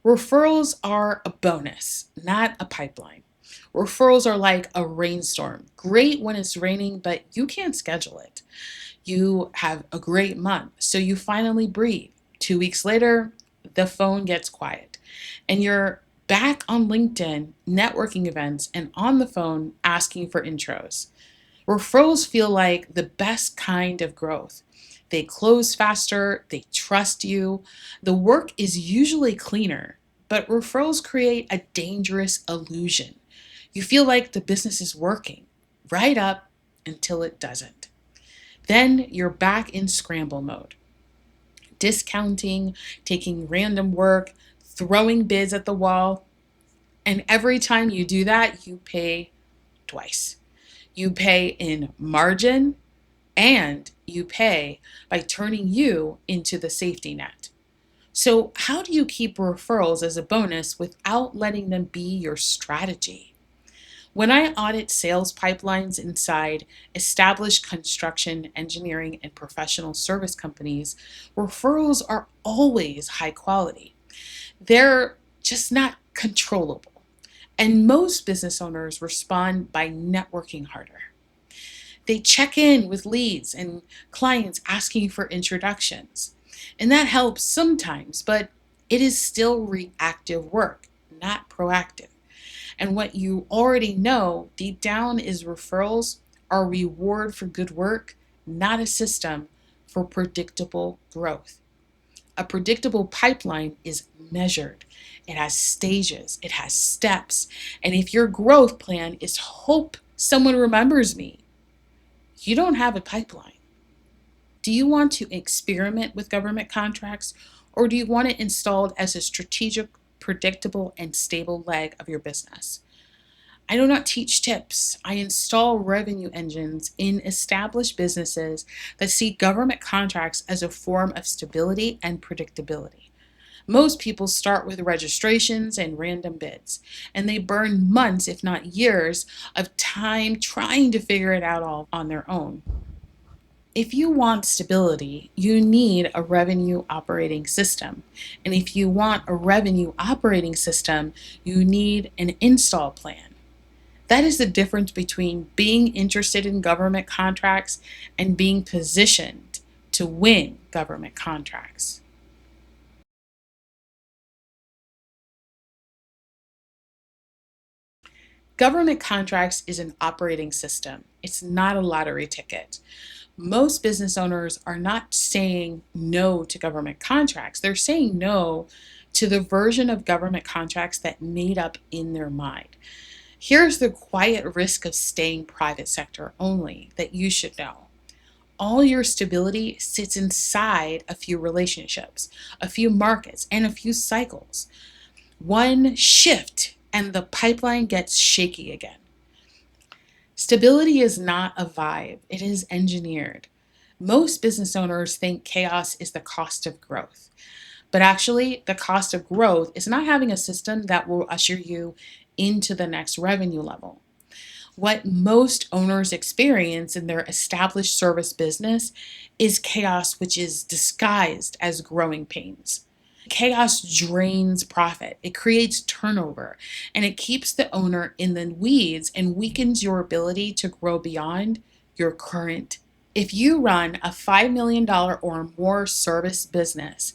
Referrals are a bonus, not a pipeline. Referrals are like a rainstorm. Great when it's raining, but you can't schedule it. You have a great month, so you finally breathe. 2 weeks later, the phone gets quiet, and you're back on LinkedIn, networking events, and on the phone asking for intros. Referrals feel like the best kind of growth. They close faster, they trust you. The work is usually cleaner, but referrals create a dangerous illusion. You feel like the business is working right up until it doesn't. Then you're back in scramble mode, discounting, taking random work, throwing bids at the wall. And every time you do that, you pay twice. You pay in margin and you pay by turning you into the safety net. So, how do you keep referrals as a bonus without letting them be your strategy? When I audit sales pipelines inside established construction, engineering, and professional service companies, referrals are always high quality. They're just not controllable. And most business owners respond by networking harder. They check in with leads and clients asking for introductions. And that helps sometimes, but it is still reactive work, not proactive. And what you already know deep down is referrals are a reward for good work, not a system for predictable growth. A predictable pipeline is measured. It has stages, it has steps. And if your growth plan is hope someone remembers me, you don't have a pipeline. Do you want to experiment with government contracts, or do you want it installed as a strategic, predictable, and stable leg of your business? I do not teach tips. I install revenue engines in established businesses that see government contracts as a form of stability and predictability. Most people start with registrations and random bids, and they burn months, if not years, of time trying to figure it out all on their own. If you want stability, you need a revenue operating system. And if you want a revenue operating system, you need an install plan. That is the difference between being interested in government contracts and being positioned to win government contracts. Government contracts is an operating system. It's not a lottery ticket. Most business owners are not saying no to government contracts. They're saying no to the version of government contracts that made up in their mind. Here's the quiet risk of staying private sector only that you should know. All your stability sits inside a few relationships, a few markets, and a few cycles. One shift and the pipeline gets shaky again. Stability is not a vibe, it is engineered. Most business owners think chaos is the cost of growth. But actually, the cost of growth is not having a system that will usher you into the next revenue level. What most owners experience in their established service business is chaos, which is disguised as growing pains. Chaos drains profit, it creates turnover, and it keeps the owner in the weeds and weakens your ability to grow beyond your current. If you run a $5 million or more service business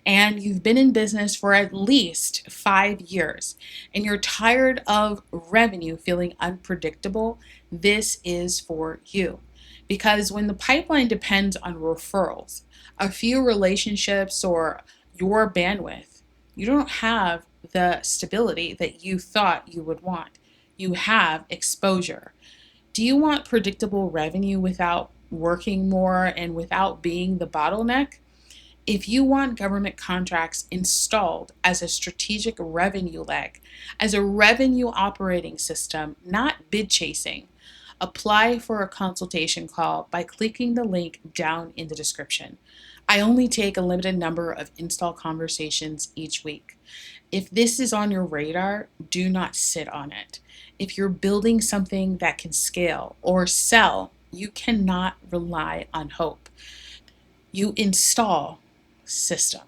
and you've been in business for at least 5 years and you're tired of revenue feeling unpredictable, this is for you. Because when the pipeline depends on referrals, a few relationships, or your bandwidth, you don't have the stability that you thought you would want. You have exposure. Do you want predictable revenue without working more and without being the bottleneck? If you want government contracts installed as a strategic revenue leg, as a revenue operating system, not bid chasing, apply for a consultation call by clicking the link down in the description. I only take a limited number of install conversations each week. If this is on your radar, do not sit on it. If you're building something that can scale or sell, you cannot rely on hope. You install system.